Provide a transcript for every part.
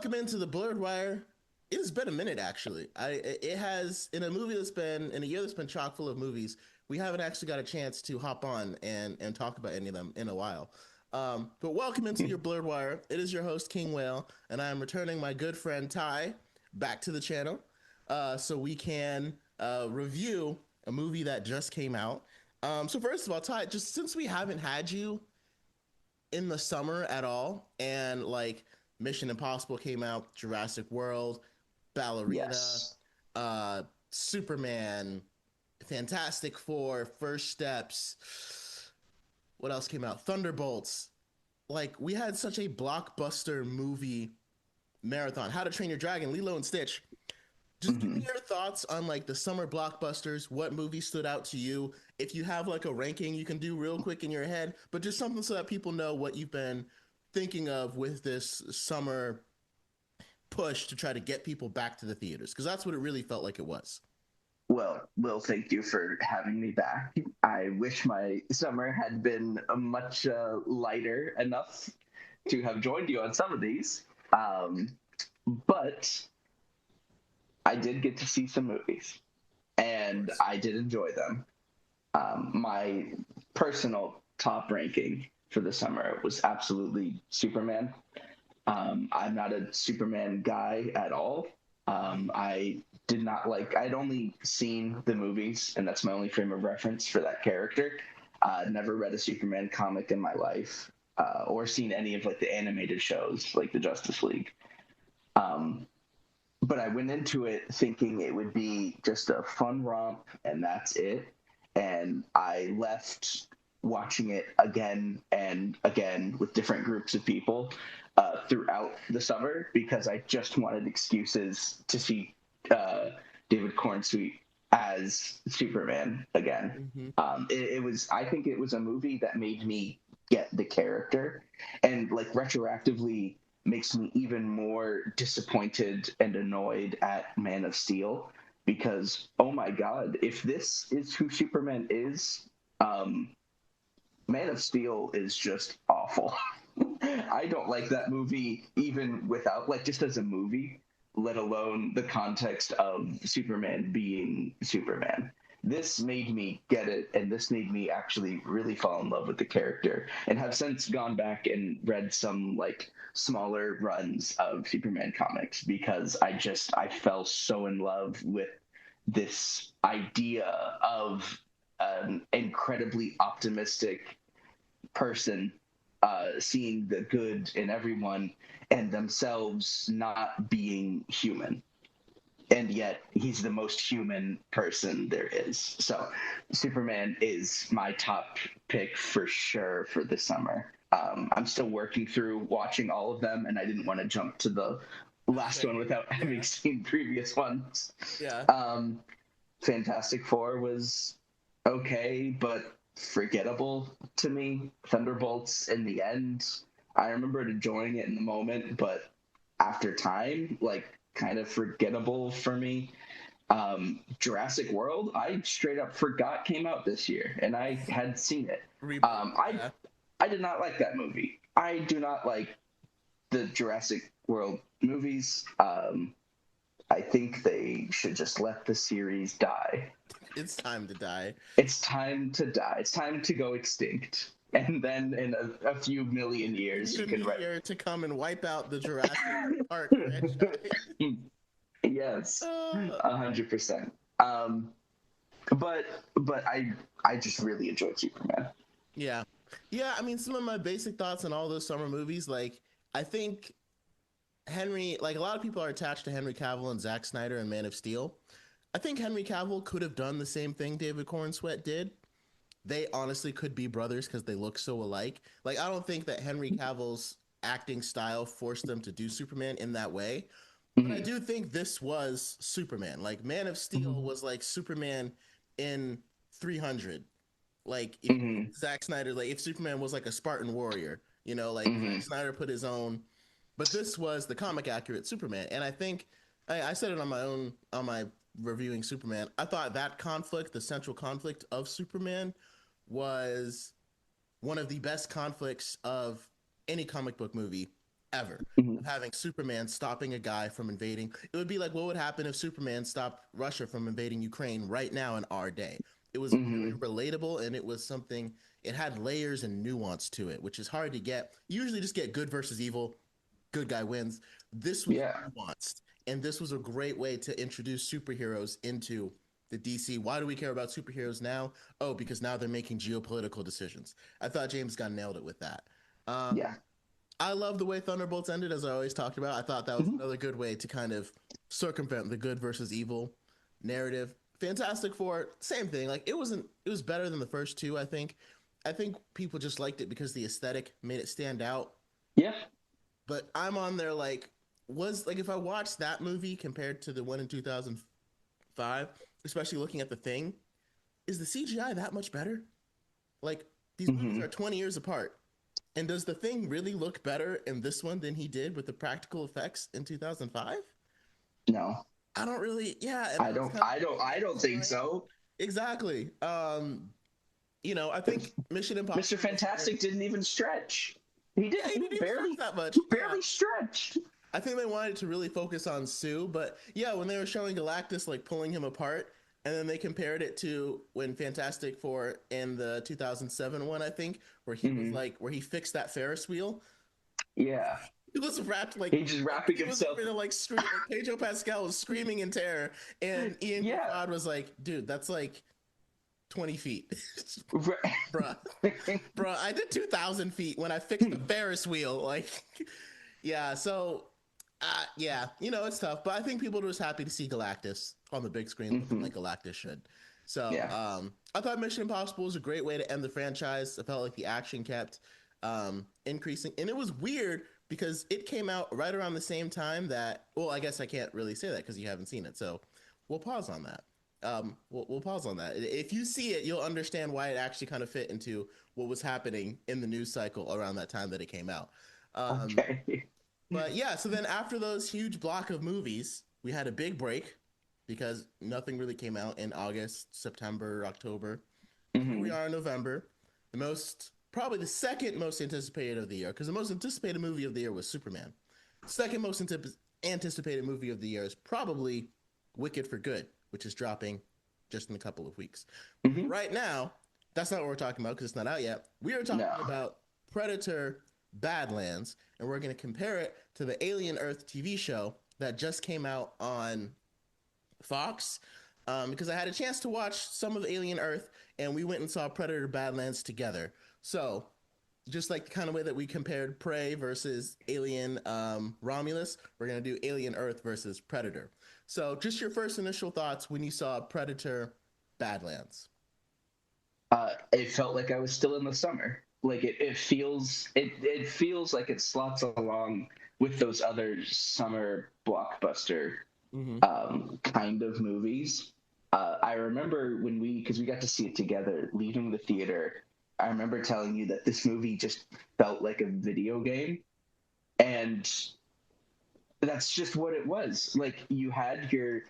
welcome into the Blurred Wire. It has been a minute, actually. It has in a year that's been chock full of movies. We haven't actually got a chance to hop on and talk about any of them in a while. But welcome into your Blurred Wire. It is your host King Whale, and I am returning my good friend Ty back to the channel, so we can review a movie that just came out. So first of all, Ty, just since we haven't had you in the summer at all, and like Mission Impossible came out, Jurassic World, Ballerina, Yes. uh, Superman, Fantastic Four, First Steps. What else came out? Thunderbolts. Like we had such a blockbuster movie marathon. How to Train Your Dragon, Lilo and Stitch. Just give me hmm your thoughts on like the summer blockbusters. What movie stood out to you? If you have like a ranking you can do real quick in your head, but just something so that people know what you've been thinking of with this summer push to try to get people back to the theaters, because that's what it really felt like it was. Well, Will, thank you for having me back. I wish my summer had been a much lighter enough to have joined you on some of these. Um, but I did get to see some movies, Of and course. I did enjoy them. My personal top ranking for the summer was absolutely Superman. I'm not a Superman guy at all. Mm-hmm. I did not like. I'd only seen the movies, and that's my only frame of reference for that character. Never read a Superman comic in my life, or seen any of like the animated shows, like the Justice League. Um, but I went into it thinking it would be just a fun romp, and that's it. And I left watching it again and again with different groups of people throughout the summer because I just wanted excuses to see uh, David Cornsweet as Superman again. Mm-hmm. It was, I think it was a movie that made me get the character and like retroactively makes me even more disappointed and annoyed at Man of Steel because oh my god, if this is who Superman is, um, Man of Steel is just awful. I don't like that movie even without like just as a movie, let alone the context of Superman being Superman. This made me get it, and this made me actually really fall in love with the character, and have since gone back and read some like smaller runs of Superman comics because I fell so in love with this idea of an incredibly optimistic person seeing the good in everyone and themselves not being human. And yet he's the most human person there is. So Superman is my top pick for sure for the summer. I'm still working through watching all of them, and I didn't want to jump to the last one Same. without having Yeah. seen previous ones. Yeah. Um, Fantastic Four was okay, but forgettable to me. Thunderbolts in the end, I remembered enjoying it in the moment, but after time, like kind of forgettable for me. Jurassic World, I straight up forgot came out this year, and I had seen it. Reboot. Um, I Yeah. I did not like that movie. I do not like the Jurassic World movies. I think they should just let the series die. It's time to die. It's time to die. It's time to go extinct. And then in a few million We years, need you a can write. meteor to come and wipe out the Jurassic Park franchise. Yes, Uh, 100%. But I just really enjoyed Superman. yeah. Yeah, I mean, some of my basic thoughts on all those summer movies, like, I think Henry, like, a lot of people are attached to Henry Cavill and Zack Snyder and Man of Steel. I think Henry Cavill could have done the same thing David Cornsweet did. They honestly could be brothers because they look so alike. Like, I don't think that Henry Cavill's acting style forced them to do Superman in that way. But I Mm-hmm. do think this was Superman. Like, Man of Steel was like Superman in 300. Like, if Mm-hmm. Zack Snyder, like, if Superman was like a Spartan warrior, like Zack Mm-hmm. Snyder put his own. But this was the comic accurate Superman. And I think I said it on my own, on my reviewing Superman. I thought that conflict, the central conflict of Superman, was one of the best conflicts of any comic book movie ever, Mhm. of having Superman stopping a guy from invading. It would be like what would happen if Superman stopped Russia from invading Ukraine right now in our day. It was very Mhm. relatable, and it was something. It had layers and nuance to it, which is hard to get. You usually just get good versus evil, good guy wins. This was Yeah. nuanced, and this was a great way to introduce superheroes into the DC. Why do we care about superheroes now? Oh, because now they're making geopolitical decisions. I thought James Gunn nailed it with that. Yeah. I love the way Thunderbolts ended, as I always talked about. I thought that was Mhm. another good way to kind of circumvent the good versus evil narrative. Fantastic Four, same thing. Like it was better than the first two, I think. I think people just liked it because the aesthetic made it stand out. Yeah. But I'm on there like, was like if I watched that movie compared to the one in 2005, especially looking at the thing, is the CGI that much better? Like these movies are Mhm. 20 years apart. And does the thing really look better in this one than he did with the practical effects in 2005? No. I don't really, yeah. And I I was don't kind of I don't like, I don't think so. exactly. I think Mission Mr. Impossible was great. Fantastic didn't even stretch. He Yeah, didn't he didn't he even stretch barely that much. he Yeah. barely stretched. I think they wanted to really focus on Sue, but yeah, when they were showing Galactus like pulling him apart, and then they compared it to when Fantastic Four in the 2007 one, I think, where he was Mhm. like, where he fixed that Ferris wheel. Yeah. He was wrapped He just like wrapping he was himself. over there like screaming. Like Pedro Pascal was screaming in terror, and Ian Yeah. Griffiths was like, "Dude, that's like 20 feet, bruh, bruh. I did 2,000 feet when I fixed the Ferris wheel. Like, yeah. So, yeah, it's tough, but I think people are just happy to see Galactus on the big screen looking Mhm. like Galactus should. So, Yeah. I thought Mission Impossible was a great way to end the franchise. I felt like the action kept increasing, and it was weird because it came out right around the same time that. Well, I guess I can't really say that because you haven't seen it. So, we'll pause on that. We'll pause on that. If you see it, you'll understand why it actually kind of fit into what was happening in the news cycle around that time that it came out. Um, Okay. but yeah, so then after those huge block of movies, we had a big break because nothing really came out in August, September, October. Here we Mhm. are in November. Probably the second most anticipated of the year, because the most anticipated movie of the year was Superman. Second most anticipated movie of the year is probably Wicked for Good, which is dropping just in a couple of weeks. Mhm. Right now, that's not what we're talking about because it's not out yet. We are No. talking about Predator Badlands, and we're going to compare it to the Alien Earth TV show that just came out on Fox. Because I had a chance to watch some of Alien Earth, and we went and saw Predator Badlands together. So, just like the kind of way that we compared Prey versus Alien Romulus, we're going to do Alien Earth versus Predator. So, just your first initial thoughts when you saw Predator Badlands. It felt like I was still in the summer. Like it feels like it slots along with those other summer blockbuster Mm-hmm. kind of movies. I remember when because we got to see it together, leaving the theater. I remember telling you that this movie just felt like a video game, and that's just what it was. Like you had your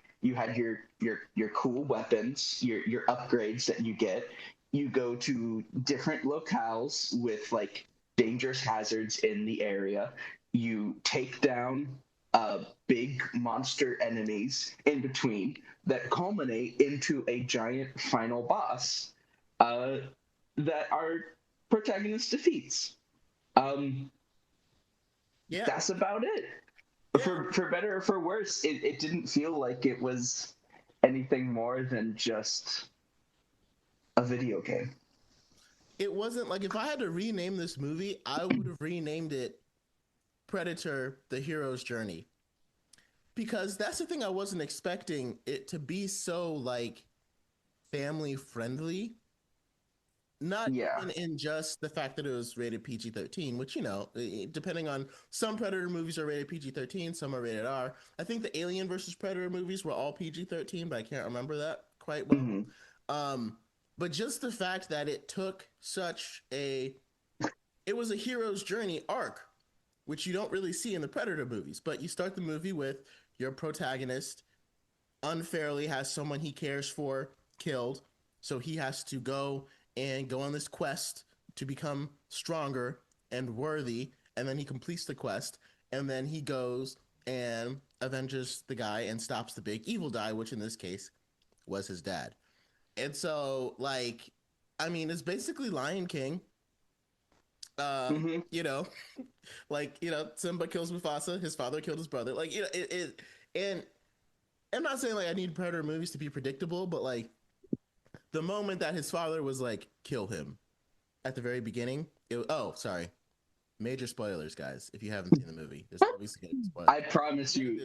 cool weapons, your upgrades that you get. You go to different locales with like dangerous hazards in the area. You take down big monster enemies in between that culminate into a giant final boss uh, that our protagonist defeats. Um, Yeah. that's about it. Yeah. For better or for worse, it didn't feel like it was anything more than just a video game. It wasn't like if I had to rename this movie, I would have renamed it Predator The Hero's Journey. Because that's the thing I wasn't expecting it to be so like family friendly. Not Yeah. even in just the fact that it was rated PG-13, which, depending on some Predator movies are rated PG-13, some are rated R. I think the Alien versus Predator movies were all PG-13, but I can't remember that quite well. Mm-hmm. Um, but just the fact that it took it was a hero's journey arc, which you don't really see in the Predator movies. But you start the movie with your protagonist unfairly has someone he cares for killed, so he has to go on this quest to become stronger and worthy, and then he completes the quest, and then he goes and avenges the guy and stops the big evil guy, which in this case was his dad. And so, like, I mean, it's basically Lion King. Mm-hmm. You know, like, Simba kills Mufasa, his father killed his brother. Like, and I'm not saying like I need Predator movies to be predictable, but like the moment that his father was like, kill him at the very beginning. Oh, sorry. Major spoilers, guys. If you haven't seen the movie, there's obviously going to be spoilers. I promise you,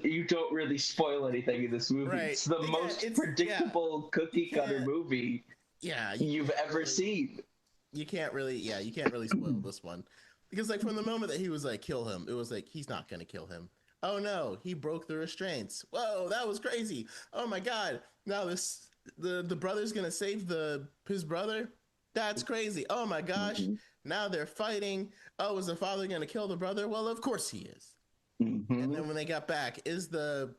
you don't really spoil anything in this movie. Right. It's the Again, most predictable cookie cutter movie you've ever seen. You can't really spoil this one. Because like from the moment that he was like, kill him, it was like, he's not going to kill him. Oh no, he broke the restraints. Whoa, that was crazy. Oh my God. Now the brother's going to save his brother. That's crazy. Oh my gosh. Mm-hmm. Now they're fighting. Oh, is the father going to kill the brother? Well, of course he is. Mm-hmm. And then when they got back, is the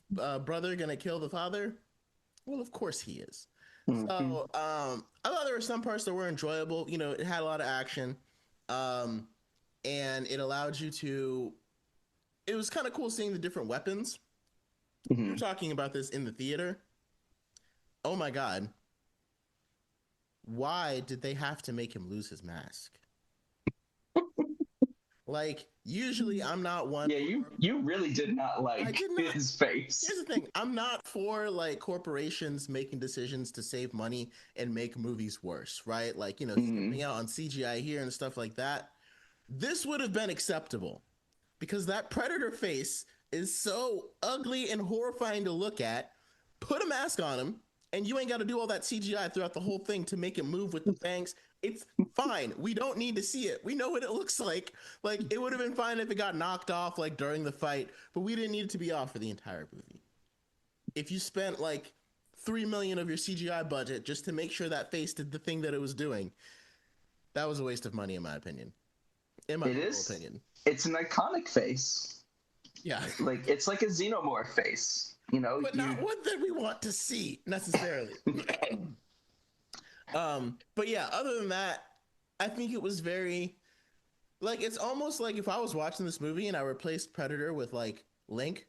brother going to kill the father? Well, of course he is. Mm-hmm. So I thought there were some parts that were enjoyable. It had a lot of action. And it allowed you to... It was kind of cool seeing the different weapons. Mm-hmm. We were talking about this in the theater. Oh my God. Why did they have to make him lose his mask? Like, usually I'm not one... Yeah, you really did not like his face. Here's the thing. I'm not for, like, corporations making decisions to save money and make movies worse, right? Like, skipping out on CGI here and stuff like that. This would have been acceptable because that Predator face is so ugly and horrifying to look at. Put a mask on him, and you ain't got to do all that CGI throughout the whole thing to make him move with the fangs. It's fine. We don't need to see it. We know what it looks like. Like, it would have been fine if it got knocked off, like, during the fight, but we didn't need it to be off for the entire movie. If you spent, like, $3 million of your CGI budget just to make sure that face did the thing that it was doing, that was a waste of money, in my opinion. In my opinion. It's an iconic face. Yeah. Like, it's like a xenomorph face. But not one that we want to see necessarily. But yeah, other than that, I think it was very, like, it's almost like if I was watching this movie and I replaced Predator with like Link,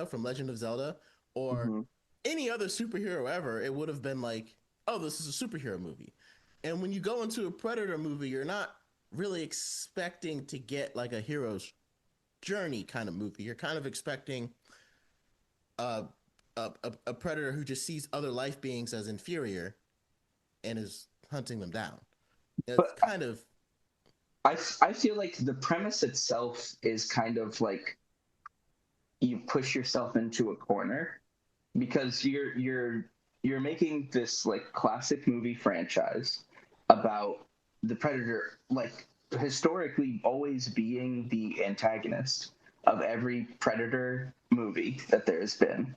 from Legend of Zelda, or any other superhero ever, it would have been like, oh, this is a superhero movie. And when you go into a Predator movie, you're not really expecting to get like a hero's journey kind of movie. You're kind of expecting a predator who just sees other life beings as inferior and is hunting them down. It's kind of... I feel like the premise itself is kind of like you push yourself into a corner because you're making this like classic movie franchise about the Predator, like, historically always being the antagonist of every Predator movie that there's been.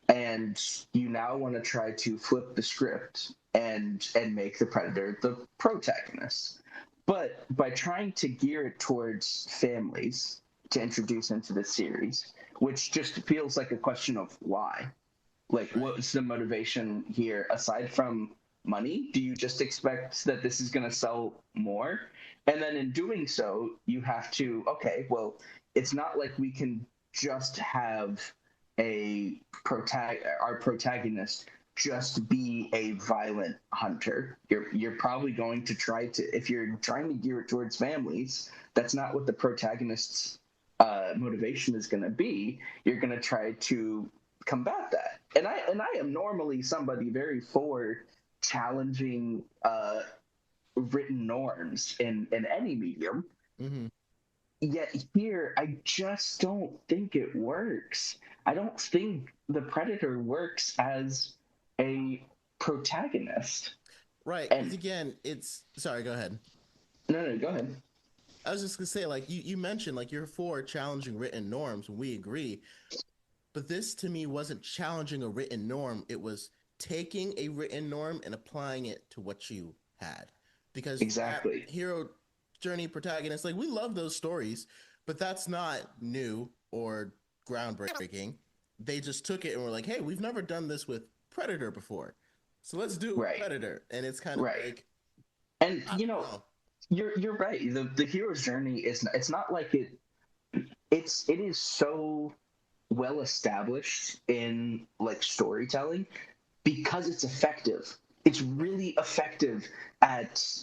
And you now want to try to flip the script and make the Predator the protagonist. But by trying to gear it towards families to introduce into the series, which just feels like a question of why. Like, what's the motivation here aside from money? Do you just expect that this is going to sell more? And then in doing so, you have to, okay, well, it's not like we can just have our protagonist just be a violent hunter. You're probably going to try to, if you're trying to gear it towards families, that's not what the protagonist's motivation is going to be. You're going to try to combat that. And I am normally somebody very for challenging written norms in any medium. Mm-hmm. Yet here, I just don't think it works. I don't think the Predator works as a protagonist. Right. Because again, it's... Sorry, go ahead. No, go ahead. I was just going to say, like, you mentioned, like, you're for challenging written norms, and we agree. But this, to me, wasn't challenging a written norm. It was taking a written norm and applying it to what you had. Because exactly, hero journey protagonist, like, we love those stories, but that's not new or groundbreaking. They just took it and were like, hey, we've never done this with Predator before, so let's do Predator. And it's kind of like, and you're right. The hero's journey it's not like it is so well established in like storytelling because it's effective. It's really effective at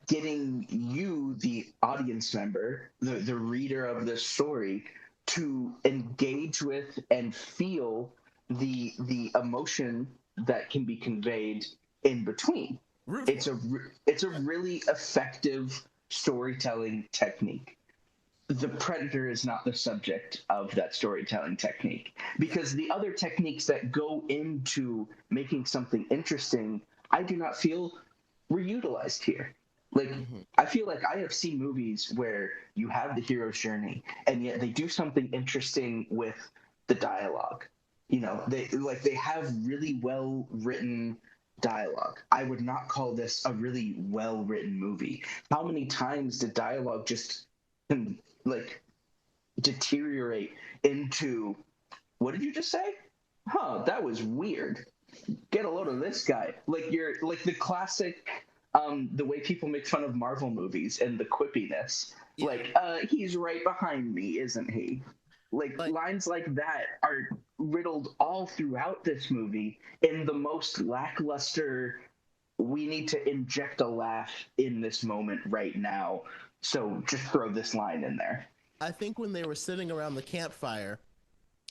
getting you, the audience member, the reader of this story, to engage with and feel the emotion that can be conveyed in between. Root for It's it's a really effective storytelling technique. The predator is not the subject of that storytelling technique, yeah. because the other techniques that go into making something interesting, I do not feel were utilized here. Like, Hmm. I feel like I have seen movies where you have the hero's journey and yet they do something interesting with the dialogue. You know, they have really well written dialogue. I would not call this a really well written movie. How many times did dialogue just like deteriorate into, what did you just say? Huh, that was weird. Get a load of this guy. Like, you're like the classic, the way people make fun of Marvel movies and the quippiness. Yeah. Like, he's right behind me, isn't he? Like, Like, lines like that are riddled all throughout this movie in the most lackluster, we need to inject a laugh in this moment right now, so just throw this line in there. I think when they were sitting around the campfire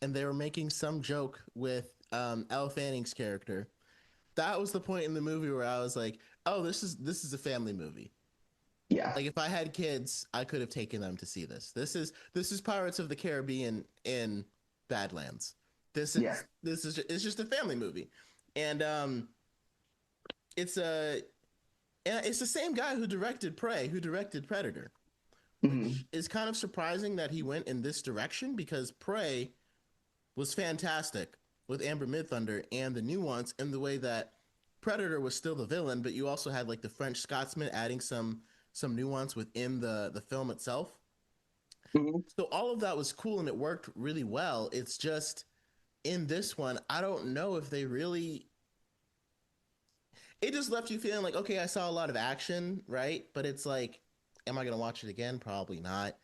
and they were making some joke with Elle Fanning's character, that was the point in the movie where I was like, "Oh, this is a family movie." Yeah. Like if I had kids, I could have taken them to see this. This is Pirates of the Caribbean in Badlands. Yeah. It's just a family movie, and it's a it's the same guy who directed Prey, who directed Predator, Mm-hmm. which is kind of surprising that he went in this direction because Prey was fantastic with Amber Midthunder and the nuance in the way that Predator was still the villain, but you also had like the French Scotsman adding some nuance within the film itself. Mm-hmm. So all of that was cool and it worked really well. It's just in this one, I don't know if they really. It just left you feeling like, okay, I saw a lot of action, right? But it's like, am I gonna watch it again? Probably not.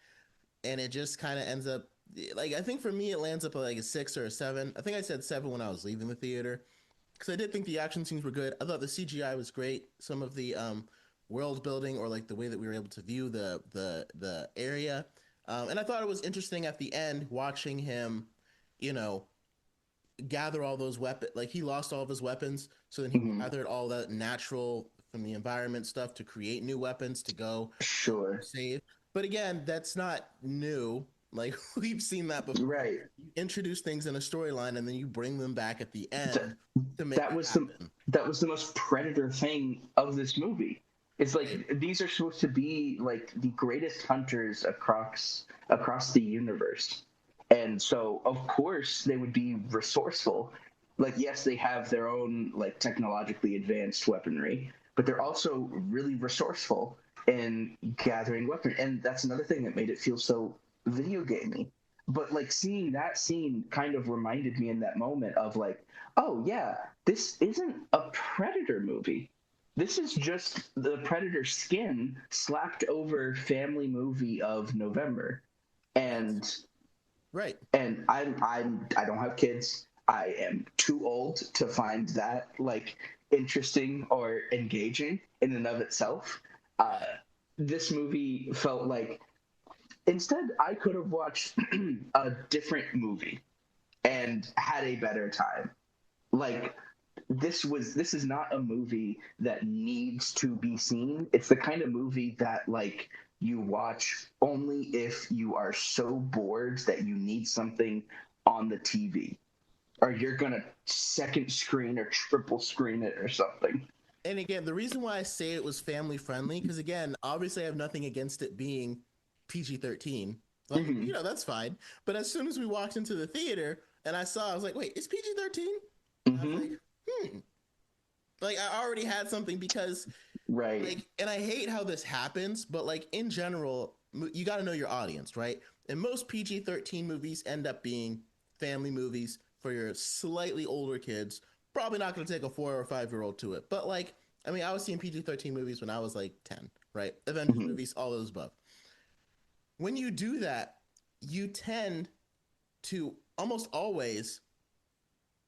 And it just kind of ends up like I think for me it lands up at like a 6 or a 7. I think I said 7 when I was leaving the theater because I did think the action scenes were good. I thought the CGI was great. Some of the world building or like the way that we were able to view the area, and I thought it was interesting at the end watching him, you know, gather all those weapons. Like he lost all of his weapons, so then he Mm-hmm. gathered all that natural from the environment stuff to create new weapons to go Sure. save. But again, that's not new. Like we've seen that before. Right. You introduce things in a storyline and then you bring them back at the Th- end to make that it was the happen. that was the most predator thing of this movie. It's Right. like these are supposed to be like the greatest hunters across the universe. And so of course they would be resourceful. Like, yes, they have their own like technologically advanced weaponry, but they're also really resourceful in gathering weapons. And that's another thing that made it feel so video gamey. But like seeing that scene kind of reminded me in that moment of like, oh yeah, this isn't a Predator movie. This is just the Predator skin slapped over family movie of November. Yes. And Right. I don't have kids. I am too old to find that like interesting or engaging in and of itself. Uh, this movie felt like, instead I could have watched a different movie and had a better time. Like, this is not a movie that needs to be seen. It's the kind of movie that like you watch only if you are so bored that you need something on the TV, or you're gonna second screen or triple screen it or something. And again, the reason why I say it was family friendly, because again, obviously I have nothing against it being PG-13. Like, Mm-hmm. that's fine. But as soon as we walked into the theater and I was like, wait, it's PG-13? I was like, Mm-hmm. hmm. Like I already had something because Right. like, and I hate how this happens, but like in general, you got to know your audience, right? And most PG-13 movies end up being family movies for your slightly older kids. Probably not going to take a 4 or 5 year old to it, but like, I mean, I was seeing PG-13 movies when I was like 10, right? Avengers Mm-hmm. movies, all those above. When you do that, you tend to almost always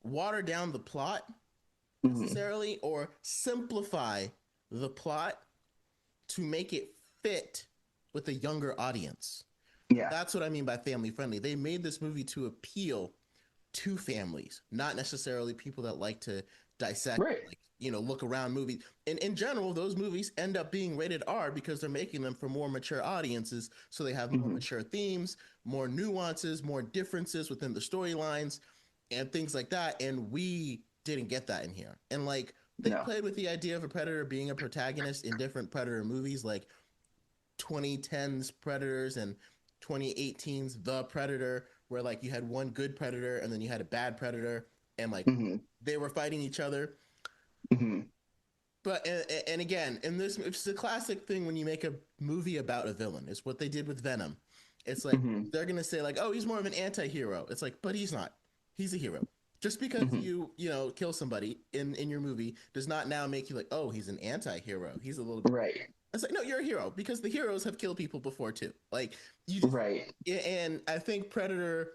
water down the plot necessarily or simplify the plot to make it fit with a younger audience. Yeah. That's what I mean by family friendly. They made this movie to appeal to families, not necessarily people that like to dissect, Right. like, look around movies. And in general, those movies end up being rated R because they're making them for more mature audiences. So they have more mature themes, more nuances, more differences within the storylines and things like that. And we didn't get that in here. And like, they played with the idea of a predator being a protagonist in different Predator movies, like 2010's Predators and 2018's The Predator, where like you had one good predator and then you had a bad predator, and like they were fighting each other. But and again, in this, it's the classic thing when you make a movie about a villain. It's what they did with Venom. It's like they're gonna say like, oh, he's more of an anti-hero. It's like, but he's not. He's a hero. Just because you kill somebody in your movie does not now make you like, oh, he's an anti-hero. He's a little bit right. It's like, no, you're a hero because the heroes have killed people before too. Like you just, right. And I think Predator,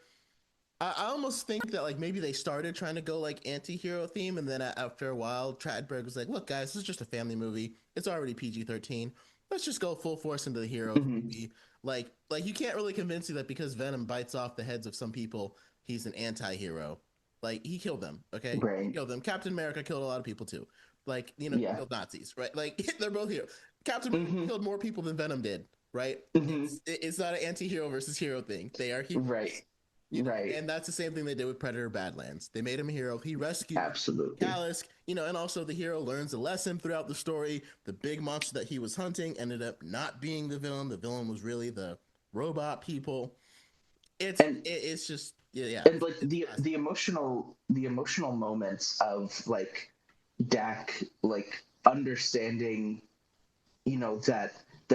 I almost think that like maybe they started trying to go like anti-hero theme, and then after a while, Tradberg was like, look, guys, this is just a family movie. It's already PG-13. Let's just go full force into the hero movie. Like you can't really convince you that because Venom bites off the heads of some people, he's an anti-hero. Like he killed them, okay? Right. He killed them. Captain America killed a lot of people too. Like, he killed Nazis, right? Like they're both heroes. Captain America killed more people than Venom did, right? It's not an anti-hero versus hero thing. They are heroes. Right. Right. And that's the same thing they did with Predator Badlands. They made him a hero. He rescued Callus, and also the hero learns a lesson throughout the story. The big monster that he was hunting ended up not being the villain. The villain was really the robot people. It's just and like the emotional moments of like Dak like understanding that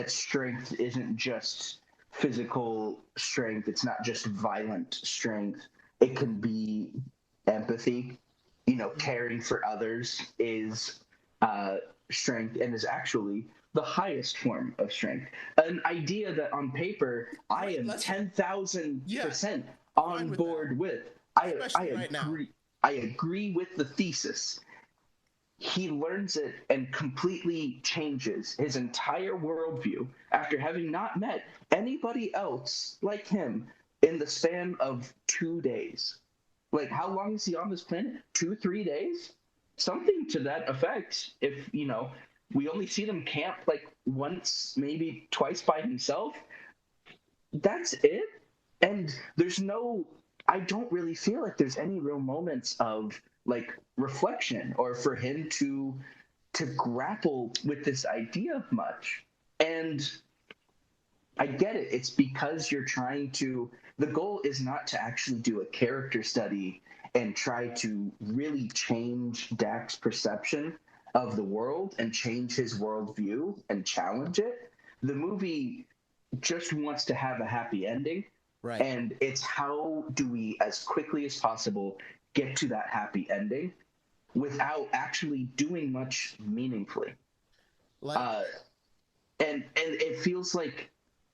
strength isn't just physical strength, it's not just violent strength, it can be empathy. Caring for others is strength, and is actually the highest form of strength. An idea that on paper I am 10,000% on board with. I agree with the thesis. He learns it and completely changes his entire worldview after having not met anybody else like him in the span of 2 days. Like, how long is he on this planet? 2-3 days? Something to that effect. If, we only see them camp like once, maybe twice by himself, that's it. And I don't really feel like there's any real moments of like reflection or for him to grapple with this idea much. And I get it. It's because you're trying to, the goal is not to actually do a character study and try to really change Dak's perception of the world and change his worldview and challenge it. The movie just wants to have a happy ending. Right. And it's how do we, as quickly as possible, get to that happy ending without actually doing much meaningfully. And it feels like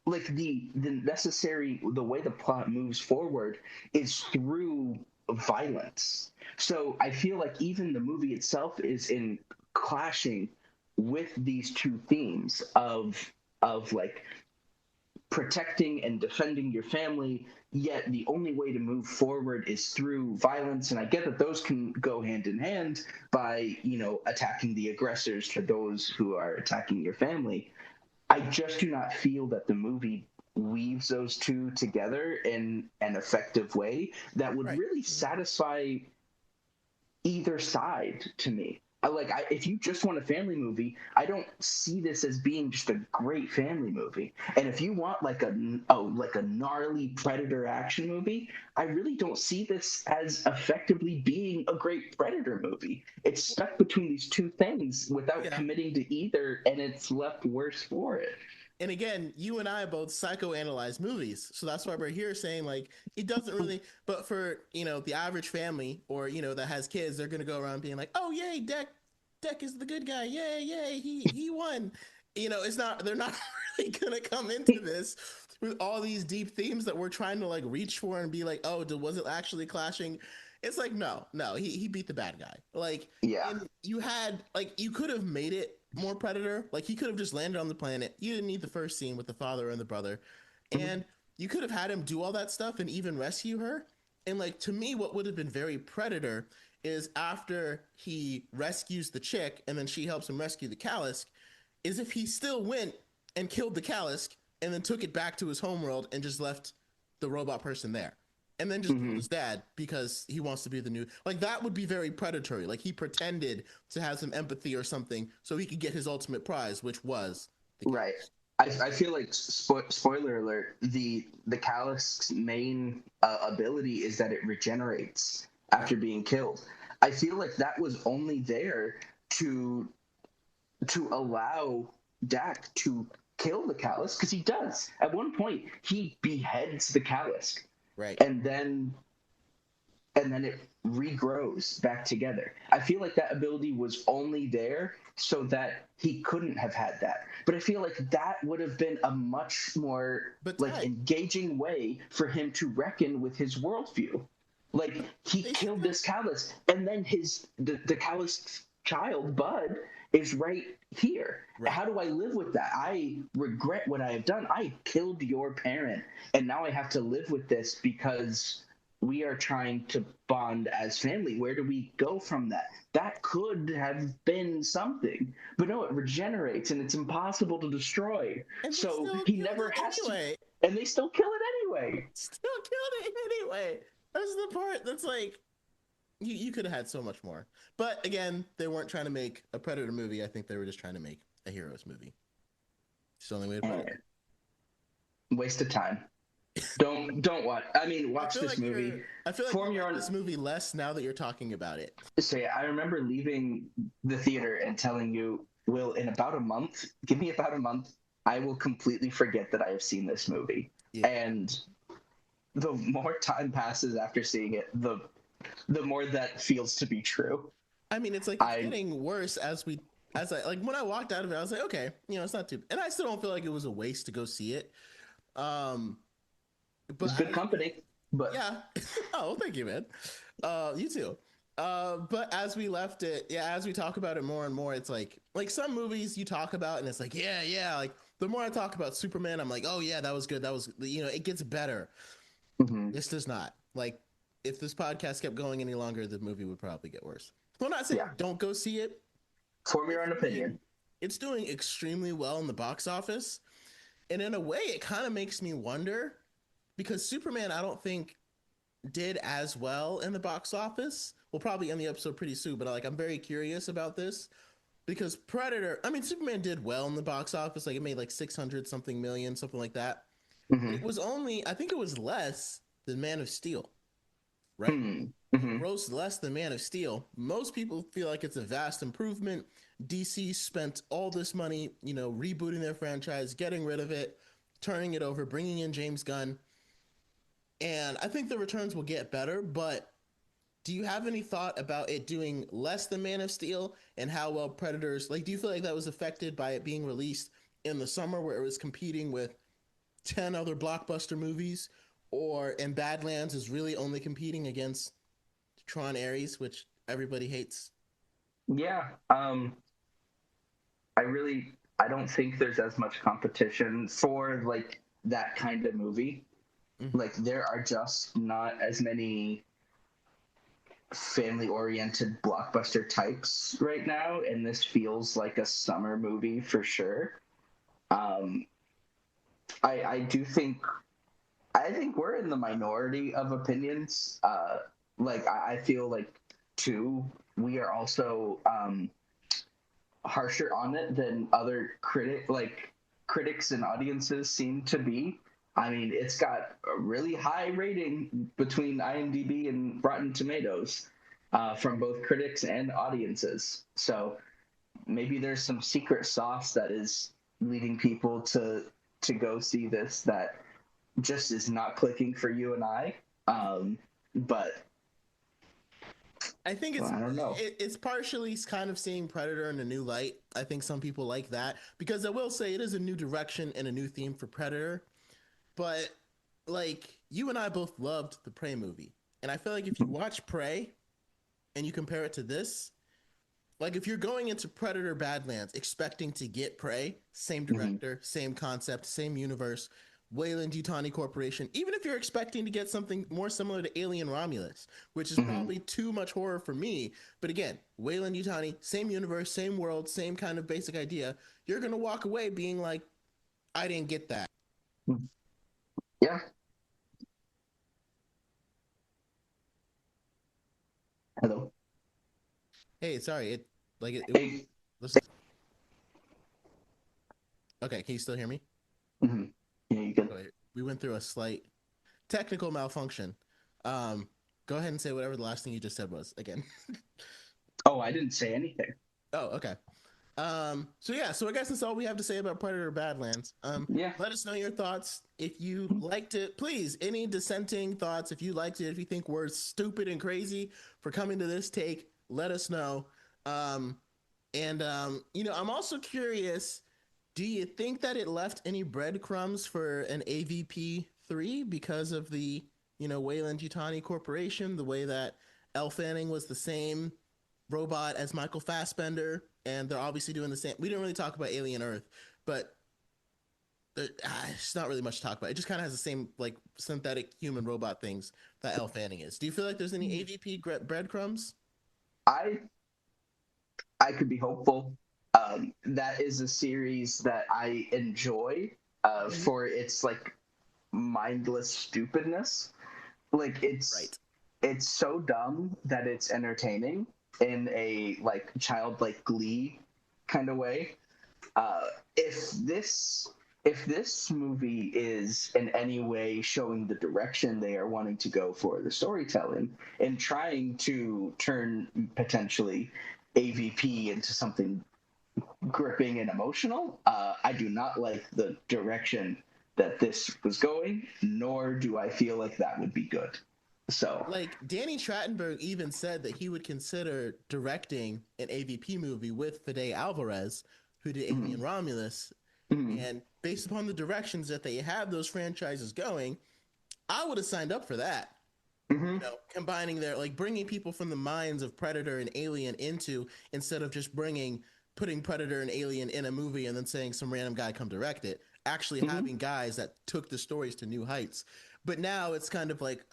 the way the plot moves forward is through violence. So I feel like even the movie itself is in clashing with these two themes of like protecting and defending your family, yet the only way to move forward is through violence. And I get that those can go hand in hand by, attacking the aggressors to those who are attacking your family. I just do not feel that the movie weaves those two together in an effective way that would really satisfy either side to me. If you just want a family movie, I don't see this as being just a great family movie. And if you want like a gnarly Predator action movie, I really don't see this as effectively being a great Predator movie. It's stuck between these two things without committing to either, and it's left worse for it. And again, you and I both psychoanalyze movies. So that's why we're here saying like, it doesn't really, but for, the average family or, that has kids, they're going to go around being like, oh, yay, Dak is the good guy. Yay, he won. They're not really going to come into this with all these deep themes that we're trying to like reach for and be like, oh, was it actually clashing? It's like, no, he beat the bad guy. Like, Yeah. and you had like, you could have made it more Predator. Like, he could have just landed on the planet. You didn't need the first scene with the father and the brother, and you could have had him do all that stuff and even rescue her. And like, to me, what would have been very Predator is after he rescues the chick and then she helps him rescue the Callisk, is if he still went and killed the Callisk and then took it back to his homeworld and just left the robot person there. And then just killed his dad because he wants to be the new. Like, that would be very predatory. Like, he pretended to have some empathy or something so he could get his ultimate prize, which was the Callisk. Right. I feel like, spoiler alert, the Callisk's main ability is that it regenerates after being killed. I feel like that was only there to allow Dak to kill the Callisk, because he does. At one point, he beheads the Callisk. Right. And then it regrows back together. I feel like that ability was only there so that he couldn't have had that. But I feel like that would have been a much more engaging way for him to reckon with his worldview. Like, he killed this Callisk, and then the Callisk's child, Bud, is right here. Right. How do I live with that? I regret what I have done. I killed your parent, and now I have to live with this because we are trying to bond as family. Where do we go from that? That could have been something, but no, it regenerates and it's impossible to destroy. And so he never has to, and they still kill it anyway. Still killed it anyway. That's the part that's like, you could have had so much more. But again, they weren't trying to make a Predator movie. I think they were just trying to make a Heroes movie. It's the only way to put it. Waste of time. Don't watch. I mean, watch this movie. I feel like you like this movie less now that you're talking about it. So yeah, I remember leaving the theater and telling you, Will, in about a month, give me about a month, I will completely forget that I have seen this movie. Yeah. And the more time passes after seeing it, the more that feels to be true. I mean, it's like getting worse as I like, when I walked out of it, I was like, okay, it's not too, and I still don't feel like it was a waste to go see it. But it's good company. But yeah. Oh, thank you, man. You too. But as we left it, as we talk about it more and more, it's like some movies you talk about and it's like, yeah. Like, the more I talk about Superman, I'm like, oh yeah, that was good. That was, it gets better. Mm-hmm. This does not. Like, if this podcast kept going any longer, the movie would probably get worse. So I'm not saying don't go see it. Form your own opinion. It's doing extremely well in the box office. And in a way, it kind of makes me wonder, because Superman, I don't think, did as well in the box office. We'll probably end the episode pretty soon, but I'm very curious about this, because Superman did well in the box office. Like, it made like 600 something million, something like that. Mm-hmm. It was only, I think it was less than Man of Steel, right? Mm-hmm. It grossed less than Man of Steel. Most people feel like it's a vast improvement. DC spent all this money, rebooting their franchise, getting rid of it, turning it over, bringing in James Gunn. And I think the returns will get better, but do you have any thought about it doing less than Man of Steel and how well Predators, do you feel like that was affected by it being released in the summer where it was competing with 10 other blockbuster movies, and Badlands is really only competing against Tron Ares, which everybody hates? Yeah. I don't think there's as much competition for that kind of movie. Mm-hmm. There are just not as many family-oriented blockbuster types right now, and this feels like a summer movie for sure. I think we're in the minority of opinions. I feel like too, we are also harsher on it than other critics and audiences seem to be. I mean, it's got a really high rating between IMDb and Rotten Tomatoes from both critics and audiences. So maybe there's some secret sauce that is leading people to go see this that just is not clicking for you and I. But I think I don't know. It's partially kind of seeing Predator in a new light. I think some people like that, because I will say it is a new direction and a new theme for Predator. But like you and I both loved the Prey movie, and I feel like if you watch Prey and you compare it to this, like if you're going into Predator Badlands expecting to get Prey, same Mhm. director, same concept, same universe, Weyland-Yutani Corporation, even if you're expecting to get something more similar to Alien Romulus, which is Mhm. probably too much horror for me, but again, Weyland-Yutani, same universe, same world, same kind of basic idea, you're going to walk away being like, I didn't get that. Yeah. Hello. Hey, sorry, it Hey. let's, okay, can you still hear me? Mhm. Yeah, you can. Wait, we went through a slight technical malfunction. Um, Go ahead and say whatever the last thing you just said was again. Oh, I didn't say anything. Oh, okay. So yeah, so I guess that's all we have to say about Predator Badlands. Yeah. Let us know your thoughts. If you liked it, please, any dissenting thoughts, if you liked it, if you think we're stupid and crazy for coming to this take, let us know. Um, I'm also curious, do you think that it left any breadcrumbs for an AVP 3 because of the, Weyland-Yutani Corporation, the way that Elle Fanning was the same robot as Michael Fassbender, and they're obviously doing the same. We didn't really talk about Alien Earth, but it's not really much to talk about. It just kind of has the same like synthetic human robot things that Elle Fanning is. Do you feel like there's any AVP breadcrumbs? I I could be hopeful. That is a series that I enjoy for its like mindless stupidness. Like Right. it's so dumb that it's entertaining in a like childlike glee kind of way. Uh, if this movie is in any way showing the direction they are wanting to go for the storytelling and trying to turn potentially AVP into something gripping and emotional, I do not like the direction that this was going, nor do I feel like that would be good. So, Like Danny Trachtenberg even said that he would consider directing an AVP movie with Fede Alvarez, who did mm, Alien Romulus. mm, And based upon the directions that they have those franchises going, I would have signed up for that. mm, Combining their like bringing people from the minds of Predator and Alien into instead of just putting Predator and Alien in a movie and then saying some random guy come direct it. Actually mm, having guys that took the stories to new heights. But now it's kind of like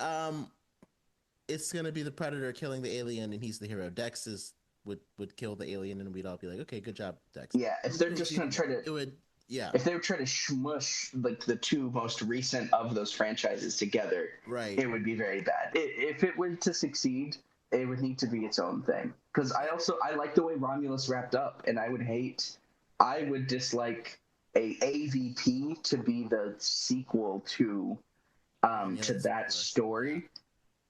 it's gonna be the Predator killing the alien and he's the hero. Dex is would kill the alien and we'd all be like, okay, good job, Dex. yeah, if they're just gonna try to It would yeah, if they were trying to smush like the two most recent of those franchises together, right. it would be very bad. If it were to succeed, it would need to be its own thing. Because I like the way Romulus wrapped up, and I would dislike a AVP to be the sequel to Romulus, of that course. story.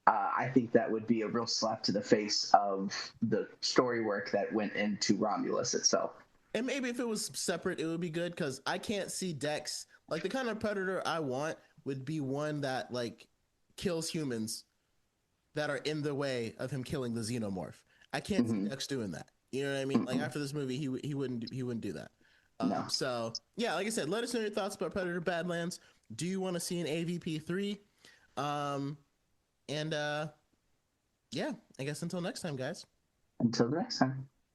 I think that would be a real slap to the face of the story work that went into Romulus itself. And maybe if it was separate, it would be good because I can't see Dex like the kind of predator I want would be one that like kills humans that are in the way of him killing the xenomorph. I can't see Mm-hmm. Dex doing that. You know what I mean? Like Mm-mm. after this movie, he wouldn't do that. No. So yeah, like I said, let us know your thoughts about Predator Badlands. Do you want to see an AVP 3? Um, and yeah, I guess until next time, guys. Until the next time.